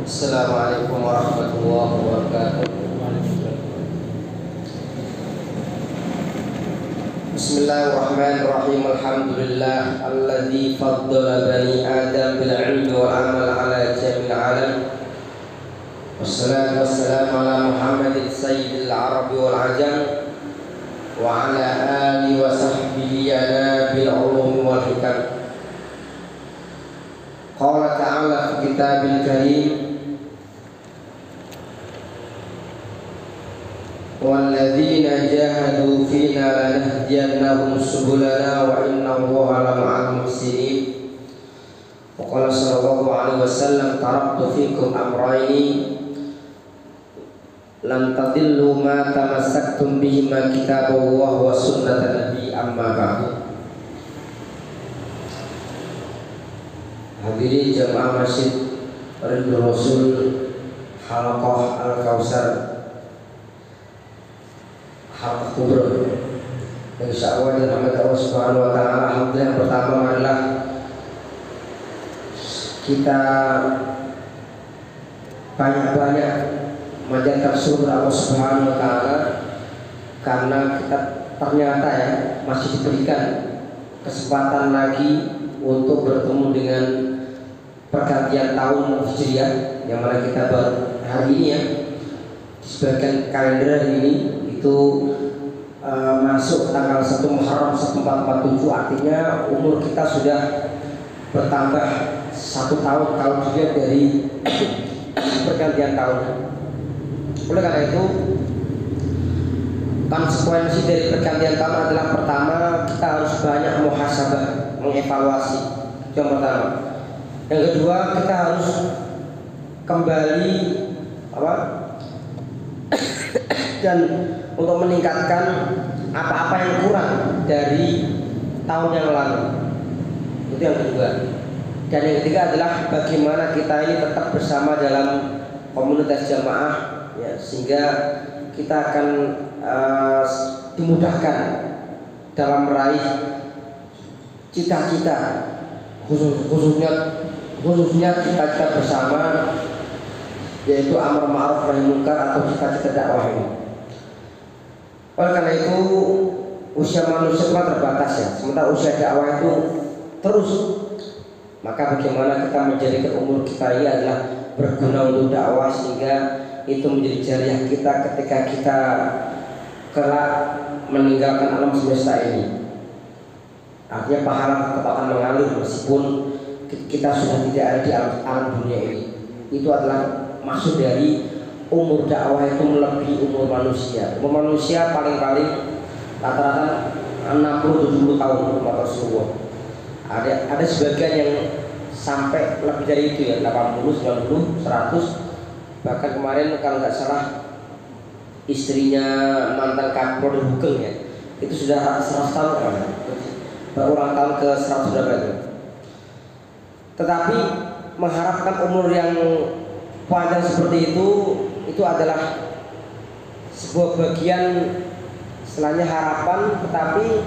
Assalamualaikum warahmatullahi wabarakatuh. Bismillahirrahmanirrahim. Alhamdulillah alladzi faddala bani Adam bil ilmi wal amal ala jamil alam. Wassalatu wassalamu ala Muhammadin sayyidil arabi wal ajam wa ala alihi wa sahbihi ala bil ulum wal hikam. Qala ta'ala fi kitabil karim walladzina jahadu fina lanahdiyannahum subulana wa innallaha lama'al muhsinin. Wa qala sallallahu alaihi wasallam taraktu fikum amrayni lam tadillu ma tamassaktum bihima kitaballah wa sunnatan nabi amma ba'du. Hadirin jamaah Masjid Ridho Rasul Halaqah Al-Kausar Halaqah Kubra, insyaallah dengan rahmat Allah Subhanahu wa taala. Alhamdulillah, yang pertama adalah kita banyak-banyak menjaga syukur Allah Subhanahu wa taala karena kita ternyata masih diberikan kesempatan lagi untuk bertemu dengan pergantian tahun Hijriah, yang mana kita baru hari ini di sebagian kalender hari ini itu masuk tanggal 1 Muharram 1447, artinya umur kita sudah bertambah 1 tahun kalau dilihat dari pergantian tahun. Oleh karena itu, konsekuensi dari pergantian tahun adalah pertama, kita harus banyak muhasabah, mengevaluasi. Itu yang pertama. Yang kedua, kita harus kembali dan untuk meningkatkan apa-apa yang kurang dari tahun yang lalu. Itu yang kedua. Dan yang ketiga adalah bagaimana kita ini tetap bersama dalam komunitas jamaah, sehingga kita akan dimudahkan dalam meraih cita-cita, khususnya cita-cita bersama, yaitu amar ma'ruf nahi munkar atau cita-cita dakwah ini. Oleh karena itu, usia manusia itu terbatas, sementara usia dakwah itu terus. Maka bagaimana kita menjadikan umur kita ini adalah berguna untuk dakwah, sehingga itu menjadi jariah kita ketika kita kelak meninggalkan alam semesta ini. Artinya pahala tetap akan mengalir meskipun kita sudah tidak ada di alam dunia ini. Itu adalah maksud dari umur dakwah, itu melebihi umur manusia. Umur manusia paling-paling rata-rata 60-70 tahun umur Rasulullah. Ada sebagian yang sampai lebih dari itu, 80, 90, 100. Bahkan kemarin kalau nggak salah istrinya mantan Kapolri Hugeng itu sudah 100 tahun kan, berulang tahun ke 100 berapa itu. Tetapi mengharapkan umur yang panjang seperti itu adalah sebuah bagian istilahnya harapan, tetapi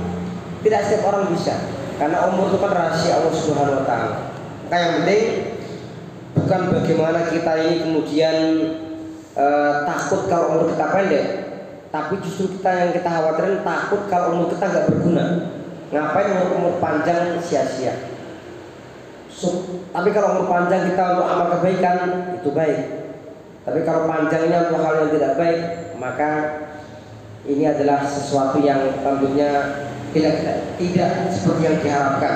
tidak setiap orang bisa, karena umur itu kan rahasia Allah Subhanahu wa taala. Maka yang penting bukan bagaimana kita ini kemudian takut kalau umur kita pendek, tapi justru yang kita khawatirkan takut kalau umur kita nggak berguna. Ngapain umur panjang sia-sia? Tapi kalau umur panjang kita untuk amal kebaikan, itu baik. Tapi kalau panjangnya untuk hal yang tidak baik, maka ini adalah sesuatu yang tentunya tidak seperti yang diharapkan.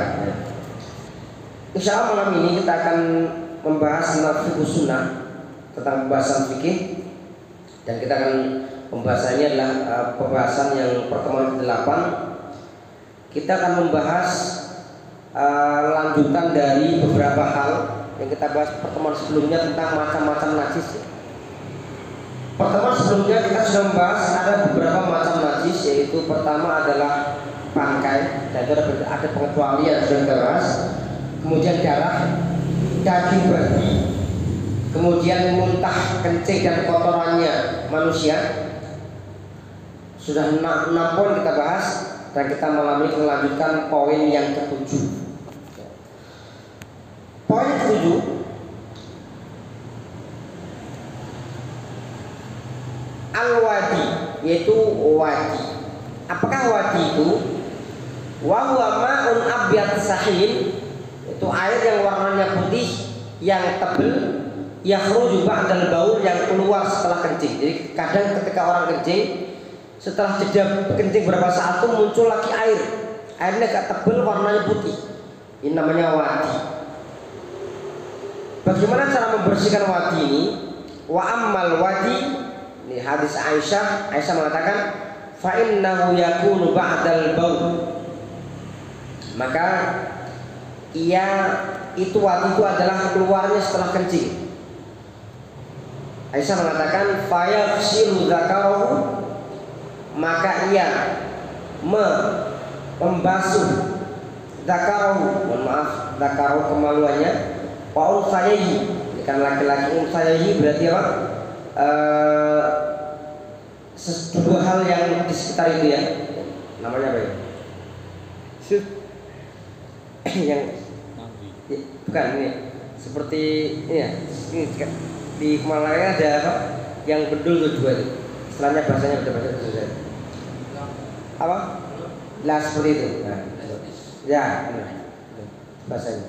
Insya Allah malam ini kita akan membahas tentang fikih sunnah, tentang pembahasan fikih, dan kita akan pembahasannya adalah pembahasan yang pertemuan ke-8. Kita akan membahas lanjutan dari beberapa hal yang kita bahas pertemuan sebelumnya tentang macam-macam najis. Pertemuan sebelumnya kita sudah membahas ada beberapa macam najis, yaitu pertama adalah bangkai, dan ada pengecualian sudah kita bahas. Kemudian darah, daging babi, kemudian muntah, kencing dan kotorannya manusia. Sudah 6 poin kita bahas, dan kita malam ini melanjutkan poin yang ke-7. Poin ke-7 yaitu wadi. Apakah wadi itu? Wa huwa ma'un abyad sahin, itu air yang warnanya putih yang tebal, yakhruju ba'dal baul, yang keluar setelah kencing. Jadi kadang ketika orang kencing, setelah jeda kencing berapa saat itu muncul lagi air. Airnya agak tebal, warnanya putih. Ini namanya wadi. Bagaimana cara membersihkan wadi ini? Wa ammal wadi, ini hadis Aisyah. Aisyah mengatakan, fa innahu yakunu ba'dal baul. Maka ia itu wadi itu adalah keluarnya setelah kencing. Aisyah mengatakan, fa yaghsilu dzakarahu, maka ia membasuh dzakarahu, mohon maaf, dzakarahu kemaluannya, wa unsayahi, kan laki-laki, unsayahi berarti apa? Dua hal yang di sekitar itu ya, namanya apa ya? Yang bukan ini, seperti ini ya, ini di kemaluannya ada apa? Yang bedul tuh dua itu, istilahnya bahasanya beda-beda susah. Apa? Lah seperti itu. Nah, ya, bahasanya.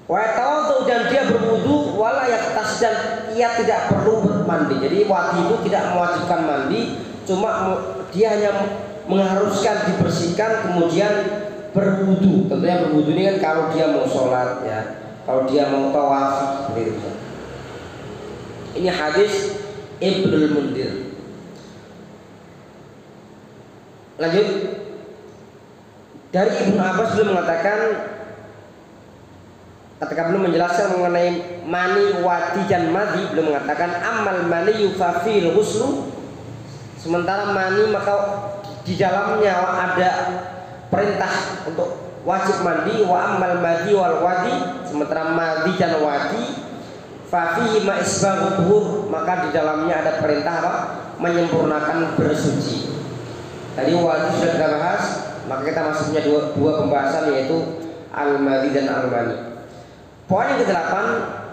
Wa tawadhu, dan dia berwudu, wala yaktas, dan ia tidak perlu bermandi. Jadi wadi itu tidak mewajibkan mandi, cuma dia hanya mengharuskan dibersihkan kemudian berwudu. Tentunya berwudu ini kan kalau dia mau sholat ya, kalau dia mau tawaf seperti itu. Ini hadis Ibnul Mundir. Lanjut, dari Ibnu Abbas beliau mengatakan, ketika belum menjelaskan mengenai mani, wadi dan madhi, belum mengatakan amal mani yufafil huslu, sementara mani maka di dalamnya ada perintah untuk wajib mandi, wa amal madhi wal wadi, sementara madhi dan wadi fafihi ma isbaghu tuhur, maka di dalamnya ada perintah apa? Menyempurnakan bersuci. Tadi wadi sudah kita bahas, maka kita masuknya dua pembahasan, yaitu al-madhi dan al-mani. Poin yang ke-8,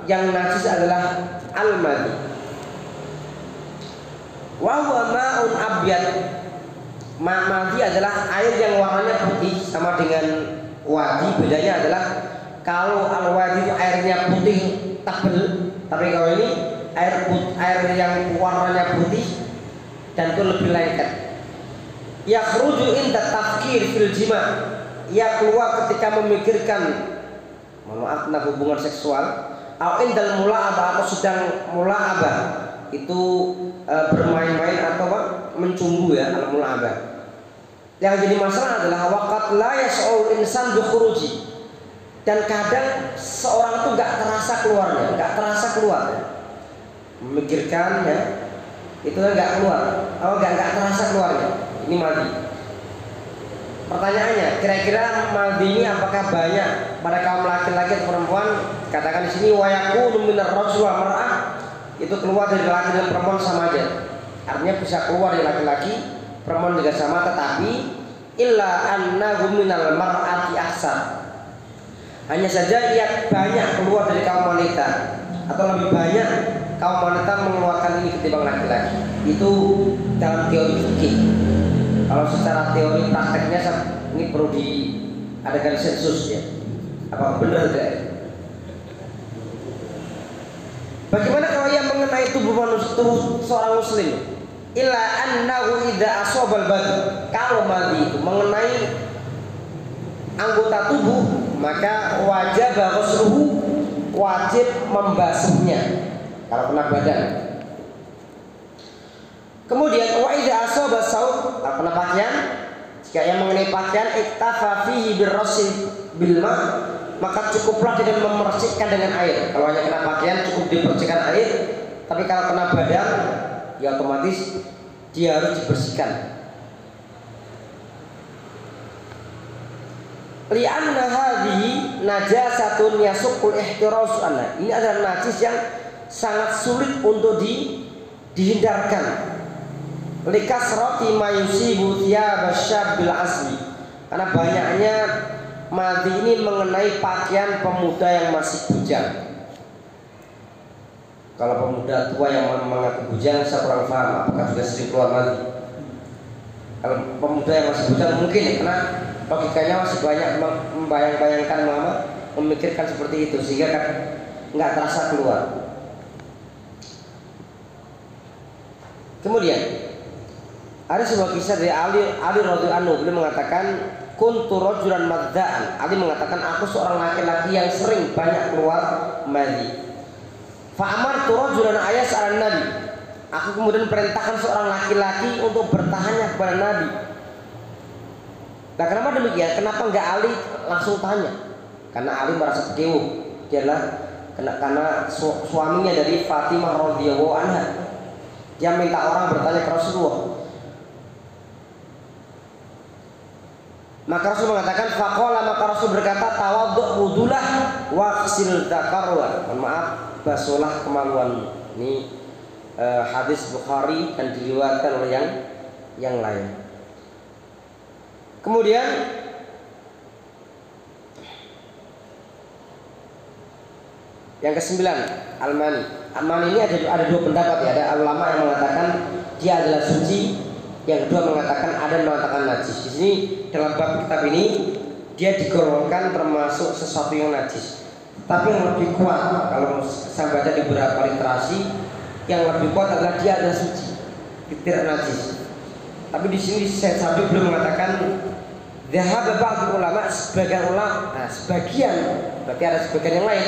yang najis adalah al-madhi. Wa huwa ma'un abyad. Madhi adalah air yang warnanya putih, sama dengan wadi. Bedanya adalah kalau al-wadi itu airnya putih tebal, tapi kalau ini air yang warnanya putih dan itu lebih lengket. Yakhruju inda tafkir fil jima, ia keluar ketika memikirkan, mohon maaf, hubungan seksual, atau indal mula'abah, atau sedang mula'abah, itu bermain-main atau mencumbu ya, al mula'abah. Yang jadi masalah adalah waqat la yas'ul insan bi khuruji, dan kadang seorang itu nggak terasa keluarnya, nggak terasa keluar ya. Memikirkan ya, itu nggak keluar, nggak terasa keluarnya. Ini madhi. Pertanyaannya, kira-kira madhi ini apakah banyak pada kaum laki-laki atau perempuan? Katakan di sini wayakunu minar rajul wa mar'ah, itu keluar dari laki dan perempuan sama aja. Artinya bisa keluar dari laki-laki, perempuan juga sama, tetapi illa annahu minal mar'ati ahsan. Hanya saja ia banyak keluar dari kaum wanita, atau lebih banyak kaum wanita mengeluarkan ini ketimbang laki-laki. Itu dalam teori fikih. Kalau secara teori prakteknya ini perlu diadakan sensus ya. Apa benar tidak? Bagaimana kalau ia mengenai tubuh manusia, tubuh seorang muslim? Illa annahu idza asabal badan. Kalau madhi itu mengenai anggota tubuh, maka wajib ghusluhu, wajib membasuhnya kalau kena badan. Kemudian wa idza asaba saub, kalau kena pakaian, jika yang mengenai pakaian iktafa fihi birrasil bilma, maka cukuplah dengan memercikkan dengan air. Kalau hanya kena pakaian cukup dipercikkan air, tapi kalau kena badan ya otomatis dia harus dibersihkan. Li'anna hadhihi najasatun yasuqul ihtiraz anha. Ini adalah najis yang sangat sulit untuk dihindarkan. Likasrati ma yusibu thiyabasyabil asli. Karena banyaknya madhi ini mengenai pakaian pemuda yang masih bujang. Kalau pemuda tua yang mengaku bujang, saya kurang paham apakah juga sering keluar madhi. Kalau pemuda yang masih bujang mungkin ya, karena logikanya masih banyak membayang-bayangkan, memikirkan seperti itu sehingga kan nggak terasa keluar. Kemudian ada sebuah kisah dari Ali radhiyallahu anhu, beliau mengatakan kuntu rajulan madda'an. Ali mengatakan aku seorang laki-laki yang sering banyak keluar madhi. Fa amartu rajulan ayas'al nabi. Aku kemudian perintahkan seorang laki-laki untuk bertanya kepada Nabi. Nah, kenapa demikian? Kenapa enggak Ali langsung tanya? Karena Ali merasa kecewa. Dia adalah karena suaminya dari Fatimah radhiyallahu anha. Dia minta orang bertanya ke Rasulullah. Maka Rasul mengatakan faqala, maka Rasul berkata tawaddu wudulah waghsil dzakarwa. Mohon maaf, basuhlah kemaluanmu. Ini hadis Bukhari dan diriwayatkan oleh yang lain. Kemudian yang kesembilan, Al-Mani. Al-Mani ini ada dua pendapat ya. Ada ulama yang mengatakan dia adalah suci, yang kedua mengatakan ada yang mengatakan najis. Di sini dalam bab kitab ini dia digolongkan termasuk sesuatu yang najis. Tapi yang lebih kuat kalau saya baca di beberapa literasi, yang lebih kuat adalah dia adalah suci, tidak najis. Tapi di sini Syekh Sabi belum mengatakan dhahaba ba'd ulama, sebagian ulama, sebagian berarti ada sebagian yang lain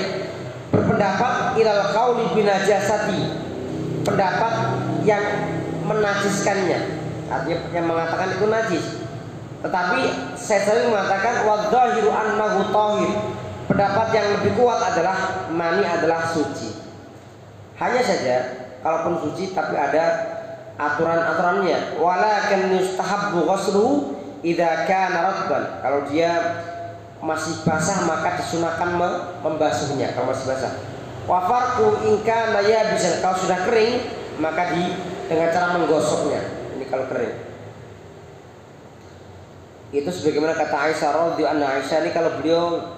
berpendapat ilal qauli binajasati, pendapat yang menajiskannya, artinya yang mengatakan itu najis. Tetapi Syekh Sabi mengatakan wadzahiru annahu tahir, pendapat yang lebih kuat adalah mani adalah suci. Hanya saja kalaupun suci tapi ada aturan-aturannya. Walakin yustahabbu ghusluhu idza kana ratban. Kalau dia masih basah maka disunahkan membasuhnya kalau masih basah. Wa farqu in kana yabisan, kalau sudah kering maka dengan cara menggosoknya. Ini kalau kering. Itu sebagaimana kata Aisyah radhiyallahu anha. Aisyah ini kalau beliau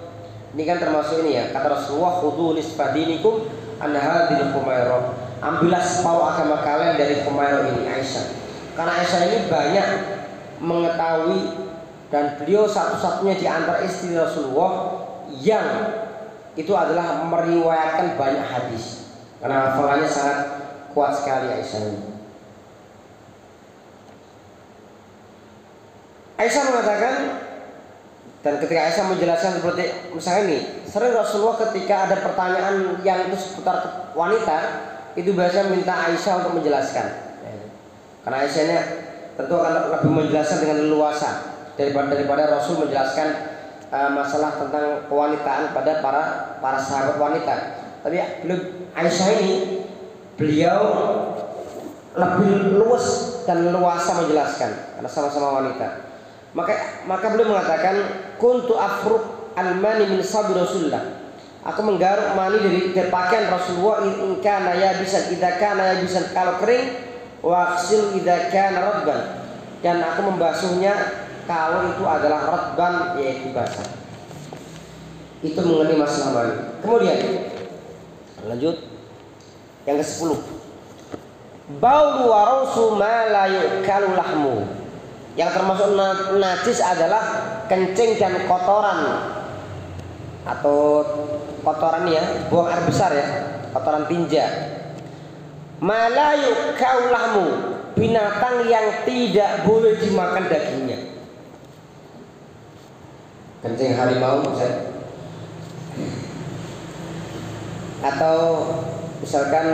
ini kan termasuk ini ya, kata Rasulullah khudhu nisfadinikum an hadhil khumairah. Ambillah separuh agama kalian dari Khumairah ini, Aisyah. Karena Aisyah ini banyak mengetahui dan beliau satu-satunya di antara istri Rasulullah yang itu adalah meriwayatkan banyak hadis. Karena hafalannya sangat kuat sekali Aisyah ini. Aisyah mengatakan, dan ketika Aisyah menjelaskan seperti misalnya ini, sering Rasulullah ketika ada pertanyaan yang itu seputar wanita, itu biasanya minta Aisyah untuk menjelaskan. Karena Aisyahnya tentu akan lebih menjelaskan dengan leluasa daripada Rasul menjelaskan masalah tentang kewanitaan pada para sahabat wanita. Tapi Aisyah ini beliau lebih luas dan leluasa menjelaskan karena sama-sama wanita. Maka beliau mengatakan kuntu afruq al-mani min sabri Rasulullah. Aku menggaruk mani dari pakaian Rasulullah in kana yabisan, idza kana yabisan kalau kering, wa aghsil idza kana radban, dan aku membasuhnya kalau itu adalah radban yaitu basah. Itu mengenai masalah mani. Kemudian lanjut yang ke-10. Baulu wa rausu ma la yukalu lahmu. Yang termasuk najis adalah kencing dan kotoran atau kotoran ya, buang air besar ya, kotoran tinja. Malayu kaulahmu, binatang yang tidak boleh dimakan dagingnya. Kencing harimau misalnya. Atau misalkan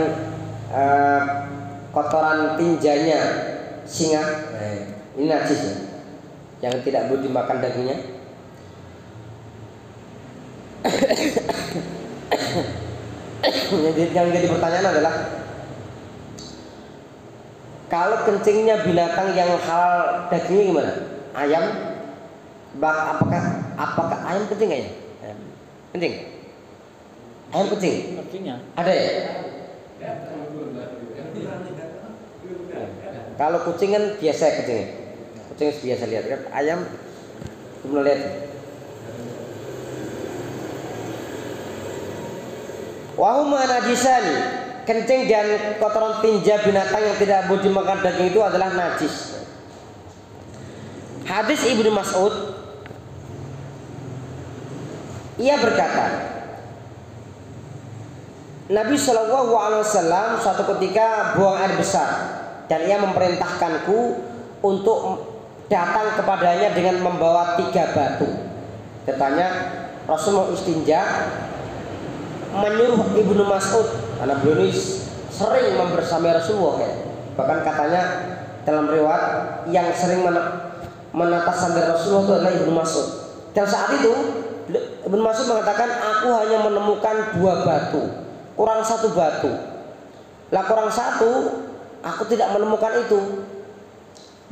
kotoran tinjanya singa, ini najis ya, yang tidak boleh dimakan dagingnya. Yang jadi pertanyaan adalah kalau kencingnya binatang yang halal dagingnya gimana? Ayam, apakah ayam kencing nggak ya? Kencing? Ayam kencing? Kencingnya ada ya? Kalau kucing kan biasa kencingnya, kucing biasa lihat kan, ayam belum lihat. Wahuma najisani, kencing dan kotoran tinja binatang yang tidak boleh dimakan daging itu adalah najis. hadis Ibnu Mas'ud, ia berkata, Nabi Shallallahu Alaihi Wasallam suatu ketika buang air besar dan ia memerintahkanku untuk datang kepadanya dengan membawa 3 batu. Katanya Rasul mau istinja, menyuruh Ibnu Mas'ud, karena beliau ini sering membersamai Rasulullah ya. Bahkan katanya dalam riwayat yang sering menata sandal Rasulullah itu adalah Ibnu Mas'ud. Dan saat itu Ibnu Mas'ud mengatakan, aku hanya menemukan 2 batu, kurang 1 batu. Lah kurang 1, aku tidak menemukan itu.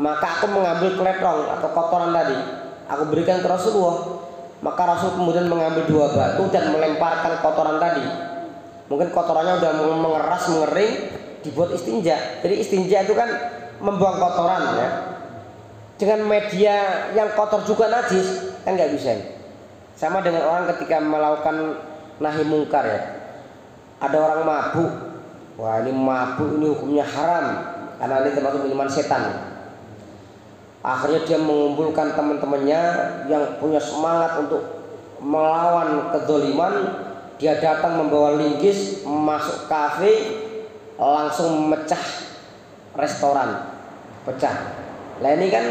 Maka aku mengambil kletrong atau kotoran tadi, aku berikan ke Rasulullah. Maka Rasul kemudian mengambil 2 batu dan melemparkan kotoran tadi. Mungkin kotorannya udah mengeras, mengering, dibuat istinja. Jadi istinja itu kan membuang kotoran ya. Dengan media yang kotor juga najis, kan nggak bisa. Sama dengan orang ketika melakukan nahi mungkar ya. Ada orang mabuk, wah ini mabuk, ini hukumnya haram karena ini termasuk minuman setan. Akhirnya dia mengumpulkan teman-temannya yang punya semangat untuk melawan kezaliman. Dia datang membawa linggis, masuk kafe, langsung memecah restoran, pecah. Lah ini kan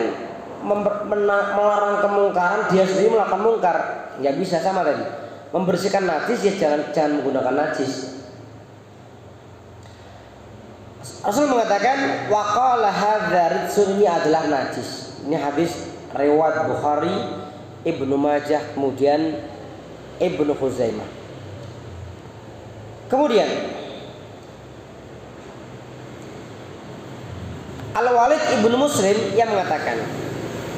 melarang kemungkaran, dia sendiri melakukan mungkar, nggak bisa. Sama tadi, membersihkan najis ya jangan menggunakan najis. Rasul mengatakan waqala hadza ridsun, ini adalah najis. Ini hadis riwayat Bukhari, Ibnu Majah, kemudian Ibnu Khuzaimah. Kemudian Al-Walid Ibnu Muslim yang mengatakan,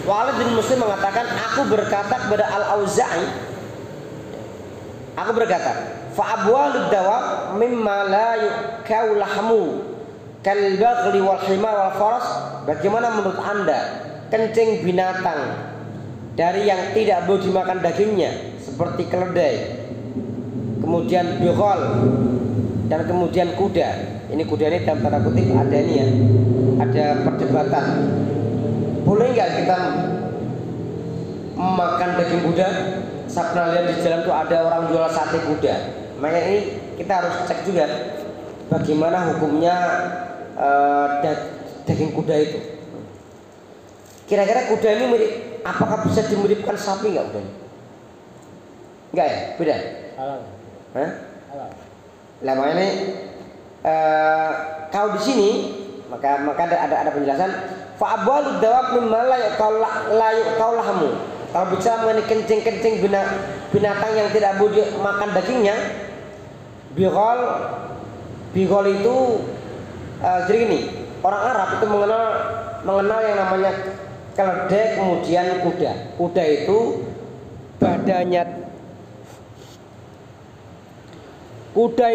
Walid bin Muslim mengatakan, aku berkata kepada Al-Auza'i, aku berkata, fa abwalud dawab mimma la yukau lahmu kal baghli wal himar wal faras. Bagaimana menurut Anda kencing binatang dari yang tidak boleh dimakan dagingnya seperti keledai, kemudian bighal, dan kemudian kuda. Ini kuda ini dalam tanda kutip ada ini ya, ada perdebatan. Boleh nggak kita makan daging kuda? Saya pernah lihat di jalan tuh ada orang jual sate kuda. Makanya ini kita harus cek juga bagaimana hukumnya daging kuda itu. Kira-kira kuda ini mirip, apakah bisa dimiripkan sapi nggak kuda ini? Enggak ya, beda. Halal. Hah? Halal. Lah makanya ini kalau di sini maka ada penjelasan fa abwalud dawab mimma la yuqal lahmu. Kalau bicara mengenai kencing binatang yang tidak boleh makan dagingnya, bighal itu jadi gini, orang Arab itu mengenal yang namanya keledai, kemudian kuda. Kuda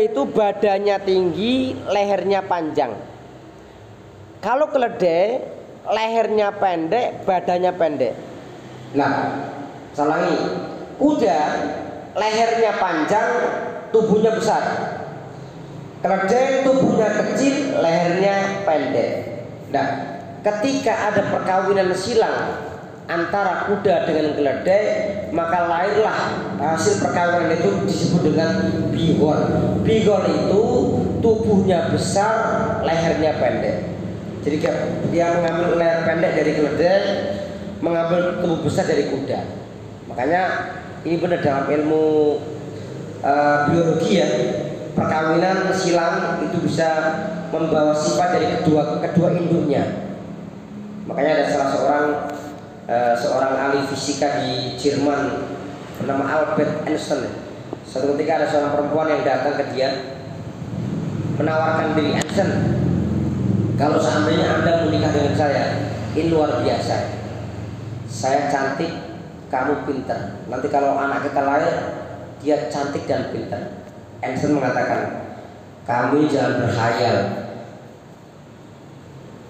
itu badannya tinggi, lehernya panjang. Kalau keledai lehernya pendek, badannya pendek. Nah, salangi. Kuda lehernya panjang, tubuhnya besar. Keledai tubuhnya kecil, lehernya pendek. Nah, ketika ada perkawinan silang antara kuda dengan keledai, maka lahirlah hasil perkawinan itu disebut dengan bighal. Bighal itu tubuhnya besar, lehernya pendek. Jadi dia mengambil leher pendek dari keledai, mengambil tubuh besar dari kuda. Makanya ini benar dalam ilmu biologi ya, perkawinan silang itu bisa membawa sifat dari kedua induknya. Makanya ada seorang ahli fisika di Jerman bernama Albert Einstein. Suatu ketika ada seorang perempuan yang datang ke dia menawarkan diri, Einstein, kalau seandainya Anda menikah dengan saya, ini luar biasa. Saya cantik, kamu pintar. Nanti kalau anak kita lahir, dia cantik dan pintar. Einstein mengatakan, kamu jangan berkhayal.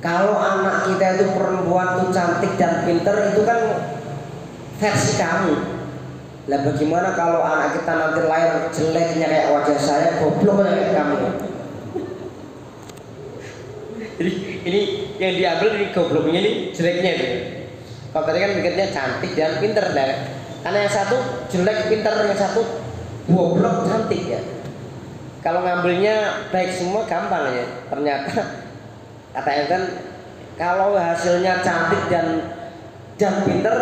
Kalau anak kita itu perempuan itu cantik dan pintar, itu kan versi kamu. Lah bagaimana kalau anak kita nanti lahir jeleknya kayak wajah saya, goblok kayak kamu? Jadi ini yang diambil dari gobloknya, ini jeleknya itu. Kalau tadi kan mikirnya cantik dan pinter, nah. Karena yang satu jelek pinter, yang satu goblok cantik ya. Kalau ngambilnya baik semua gampang ya. Ternyata kata Enten, kalau hasilnya cantik dan pinter,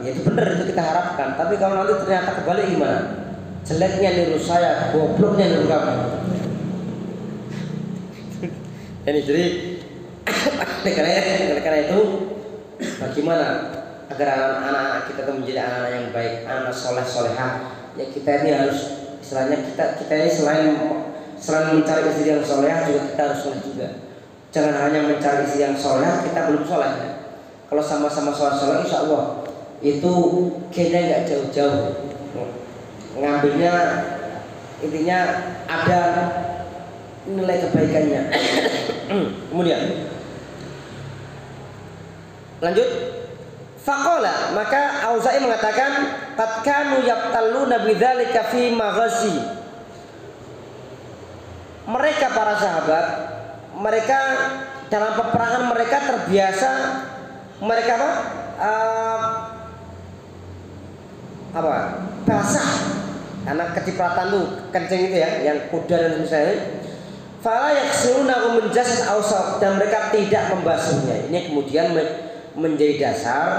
ya itu bener, itu kita harapkan. Tapi kalau nanti ternyata kebalik gimana? Jeleknya niru saya, gobloknya niru kamu. Jadi karena itu bagaimana agar anak-anak kita itu menjadi anak-anak yang baik, anak soleh solehah. Ya kita ini harus, istilahnya kita ini selain mencari istri yang solehah juga kita harus soleh juga. Jangan hanya mencari istri yang solehah kita belum soleh. Kalau sama-sama soleh, insya Allah itu kayaknya nggak jauh-jauh. Ngambilnya intinya ada nilai kebaikannya. Kemudian lanjut, faqala, maka Auza'i mengatakan qad kanu yaqtalluna bidzalika fi maghazi. Mereka para sahabat, mereka dalam peperangan mereka terbiasa mereka basah, karena kecipratan tuh kencing itu ya, yang kuda dan misalnya. Fala yaksiruna min jasad awsaq, dan mereka tidak membasuhnya. Ini kemudian menjadi dasar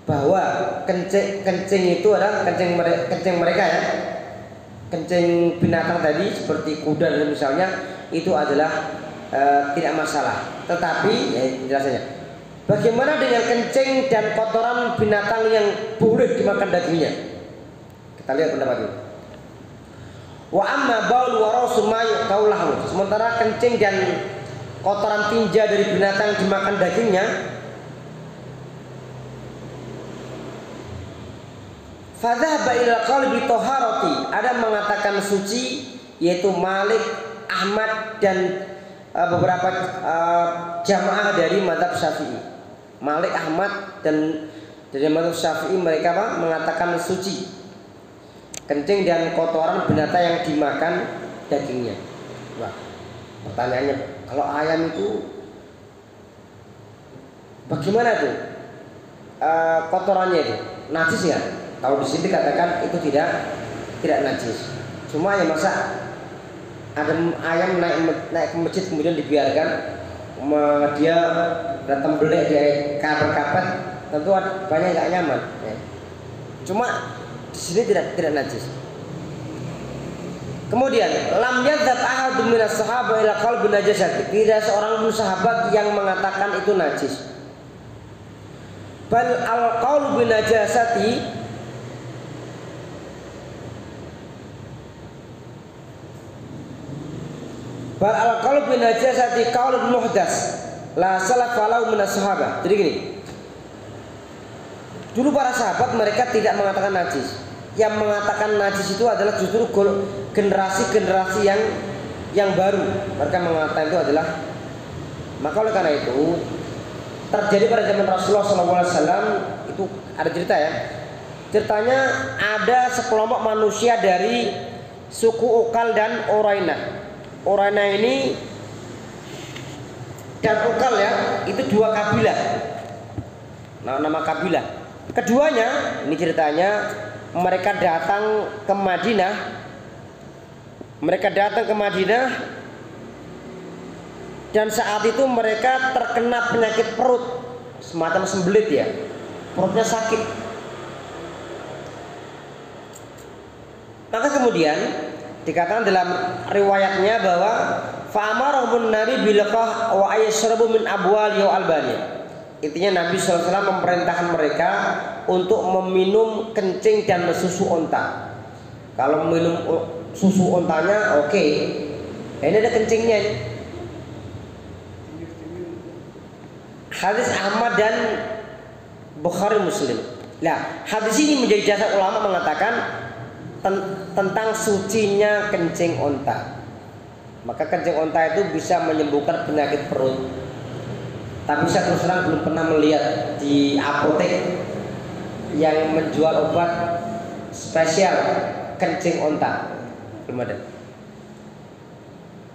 bahwa kencing itu adalah kencing mereka ya. Kencing binatang tadi seperti kuda dan misalnya itu adalah tidak masalah. Tetapi ya jelasnya, bagaimana dengan kencing dan kotoran binatang yang boleh dimakan dagingnya? Kita lihat pendapat ini. Wa amma baul wa rasul ma yuqaulahu, sementara kencing dan kotoran tinja dari binatang dimakan dagingnya, fadzhaba ila qalbi taharati, ada mengatakan suci, yaitu Malik, Ahmad dan beberapa jamaah dari mazhab Syafi'i. Malik, Ahmad dan dari mazhab Syafi'i mereka mengatakan suci kencing dan kotoran binatang yang dimakan dagingnya. Wah, pertanyaannya, kalau ayam itu bagaimana tuh kotorannya itu? Najis ya? Kalau di sini dikatakan itu tidak najis. Cuma ya masa ada ayam naik ke masjid kemudian dibiarkan dia datang belek di karpet, tentu banyak nggak nyaman. Ya. Cuma di sini tidak najis. Kemudian lam yadzab ahadun minas sahabah ila qalbi najasati, tidak seorang pun sahabat yang mengatakan itu najis. Bal al qaul bin najasati, bal al qaul bin najasati qaulun muhdas la salaf walau minas sahabah. Jadi gini, dulu para sahabat mereka tidak mengatakan najis. Yang mengatakan najis itu adalah justru generasi-generasi yang baru. Mereka mengatakan itu adalah, maka oleh karena itu terjadi pada zaman Rasulullah SAW itu ada cerita ya. Ceritanya ada sekelompok manusia dari suku Ukal dan Urainah. Urainah ini dan Ukal ya, itu dua kabilah. Nah, nama kabilah. Keduanya, ini ceritanya, mereka datang ke Madinah. Dan saat itu mereka terkena penyakit perut, semacam sembelit ya. Perutnya sakit. Maka kemudian dikatakan dalam riwayatnya bahwa fa'amarahum nabi bilaqah wa ayashrabu min abwal albani. Intinya Nabi SAW memerintahkan mereka untuk meminum kencing dan susu onta. Kalau minum susu ontanya oke. Ini ada kencingnya ini. Hadis Ahmad dan Bukhari Muslim. Nah, hadis ini menjadi dasar ulama mengatakan tentang sucinya kencing onta. Maka kencing onta itu bisa menyembuhkan penyakit perut. Tapi saya terus terang belum pernah melihat di apotek yang menjual obat spesial kencing onta. Belum ada.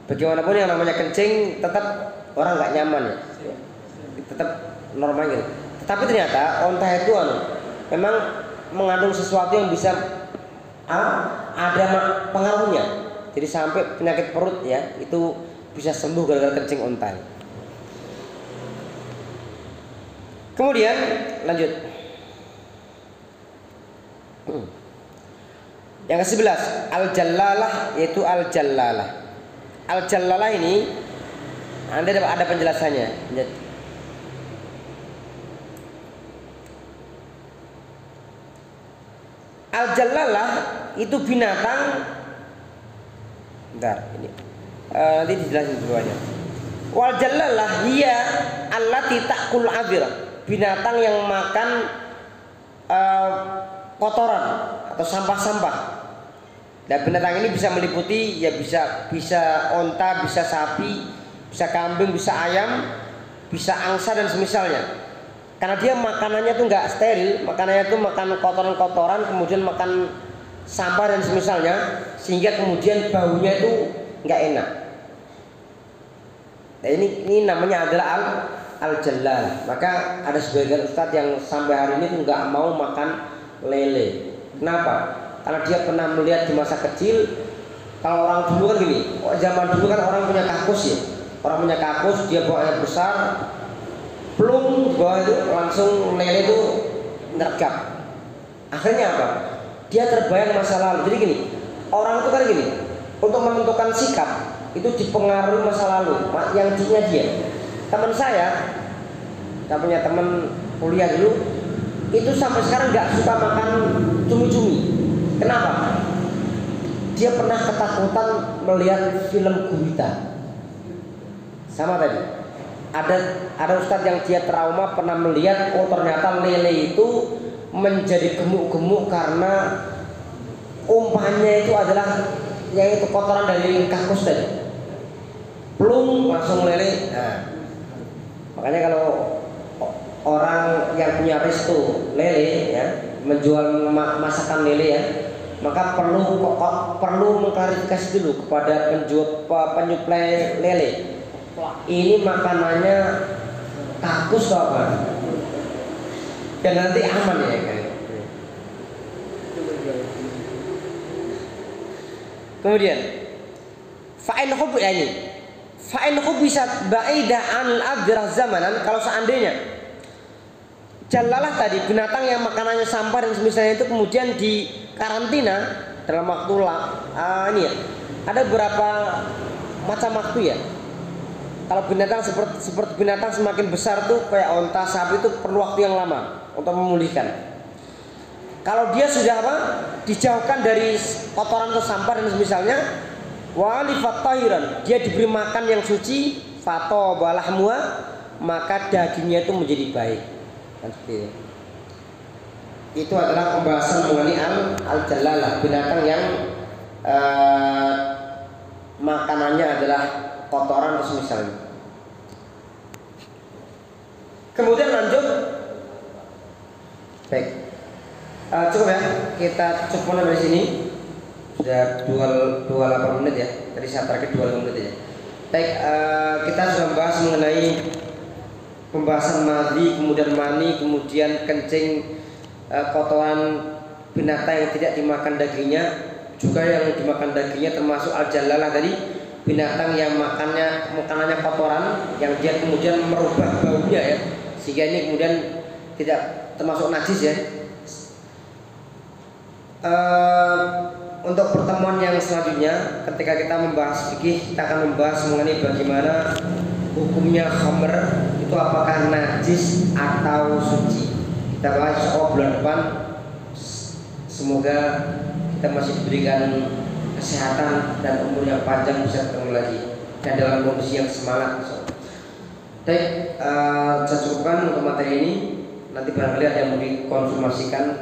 Bagaimanapun yang namanya kencing tetap orang nggak nyaman ya. Tetap normal gitu. Tetapi ternyata onta itu memang mengandung sesuatu yang bisa ada pengaruhnya. Jadi sampai penyakit perut ya itu bisa sembuh gara-gara kencing onta. Kemudian lanjut. Yang ke-11 al-jallalah, yaitu al-jallalah. Al-jallalah ini Anda ada penjelasannya. Al-jallalah itu binatang. Bentar, ini nanti dijelasin dulu aja. Wal jallalah hiya allati ta'kul adhir, binatang yang makan kotoran atau sampah-sampah. Dan binatang ini bisa meliputi ya bisa onta, bisa sapi, bisa kambing, bisa ayam, bisa angsa dan semisalnya. Karena dia makanannya tuh nggak steril, makanannya tuh makan kotoran-kotoran, kemudian makan sampah dan semisalnya, sehingga kemudian baunya itu nggak enak. Nah, ini namanya adalah al-jallal. Maka ada sebagian ustadz yang sampai hari ini tuh nggak mau makan lele. Kenapa? Karena dia pernah melihat di masa kecil, kalau orang dulu kan gini, zaman dulu kan orang punya kakus ya, orang punya kakus, dia bawa air besar, plung bawah itu langsung lele itu nergap. Akhirnya apa? Dia terbayang masa lalu. Jadi gini, orang itu kan gini, untuk menentukan sikap itu dipengaruhi masa lalu, yang punya dia. Teman saya punya teman kuliah dulu, itu sampai sekarang nggak suka makan cumi-cumi. Kenapa? Dia pernah ketakutan melihat film gurita. Sama tadi. Ada ustadz yang dia trauma pernah melihat, oh ternyata lele itu menjadi gemuk-gemuk karena umpannya itu adalah yang itu kotoran dari kakus tadi. Plung langsung lele. Nah, makanya kalau orang yang punya resto lele ya, menjual masakan lele ya, maka perlu mengklarifikasi dulu kepada penyuplai lele. Ini makanannya kakus atau apa? Dan nanti aman ya kan. Kemudian fa'in hub ini. Fa'in hub bisa ba'ida an al-adrah zamanan. Kalau seandainya jallalah tadi binatang yang makanannya sampah dan semisalnya itu kemudian di karantina dalam waktu ini ya. Ada beberapa macam waktu ya. Kalau binatang seperti binatang semakin besar tuh kayak onta, sapi itu perlu waktu yang lama untuk memulihkan. Kalau dia sudah dijauhkan dari kotoran atau sampah dan semisalnya, walifat tahiran, dia diberi makan yang suci, fato balahmua, maka dagingnya itu menjadi baik. Kan seperti itu. Itu adalah pembahasan mengenai al-jallalah, binatang yang makanannya adalah kotoran atau semisalnya. Kemudian lanjut. Baik. Cukup ya. Kita cukup dari sini. Sudah 28 menit ya. Tadi saya terakhir 25 menit ya. Baik, kita sudah membahas mengenai pembahasan madhi, kemudian mani, kemudian kencing, kotoran binatang yang tidak dimakan dagingnya, juga yang dimakan dagingnya termasuk al-jallalah tadi, binatang yang makanannya kotoran yang dia kemudian merubah baunya ya, sehingga ini kemudian tidak termasuk najis ya. Untuk pertemuan yang selanjutnya, ketika kita membahas fikih, kita akan membahas mengenai bagaimana hukumnya khamr itu apakah najis atau suci. Kita bahas bulan depan. Semoga kita masih diberikan kesehatan dan umur yang panjang, bisa ketemu lagi dan dalam kondisi yang semangat. Baik, saya cukupkan untuk materi ini. Nanti barangkali ada yang mau dikonfirmasikan,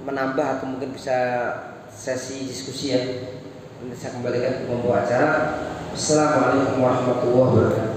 menambah atau mungkin bisa sesi diskusi ya. Nanti saya kembalikan ke pembawa acara. Assalamualaikum warahmatullahi wabarakatuh.